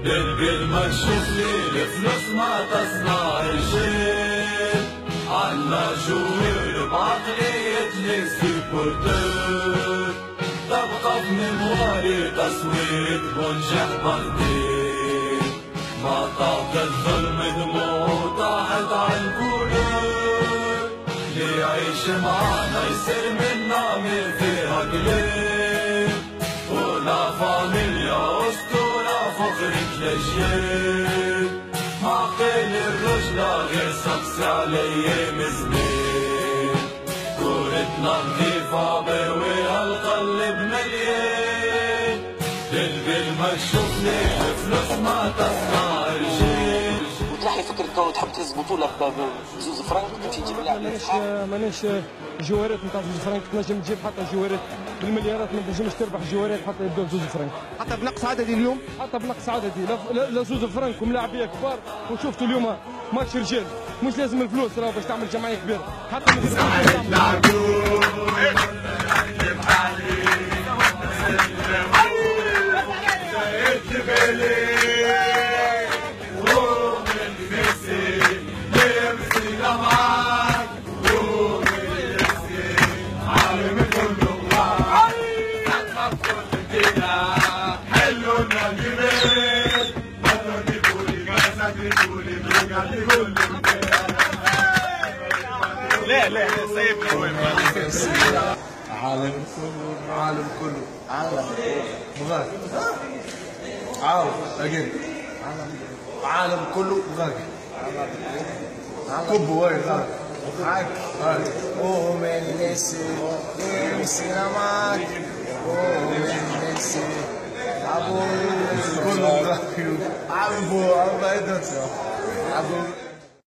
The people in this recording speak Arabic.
للكلمة تشوف لي الفلوس ما تصنع شيء، عنا شوير بعقلية ليسي بورتر، تبقى في ممواري تصويت بنجح بغداد، ما طاق الظلم دموع طاحت عالكولر، اللي يعيش معانا يصير منا من فيها قليل، ولا فاميليا أسطورة فخرك للجيل، عقل الرجلة غير سقسي علي مزميل، كورتنا نظيفة برويها القلب مليان، للكلمة تشوف لي الفلوس ما تصنع رجال. وتلاحي فكرة كونه تحب تهز بطولة بزوز فرنك تمشي تجيب لاعب ماناش جوارات نتاع زوز فرنك، تنجم تجيب حتى جوارات بالمليارات، ما تنجمش تربح جوارات حتى يبداو بزوز فرنك. حتى بنقص عددي اليوم؟ حتى بنقص عددي، لا زوز فرنك وملاعبيه كبار، وشفتوا اليوم ماتش رجال، مش لازم الفلوس راهو باش تعمل جمعيه كبيره، حتى من لا سيبني وين عالم كله مغاك عاود اجين عالم كله مغاك كب وين معاك ومن نسي يمسينا معاك ومن نسي كله مغاك عبو عبو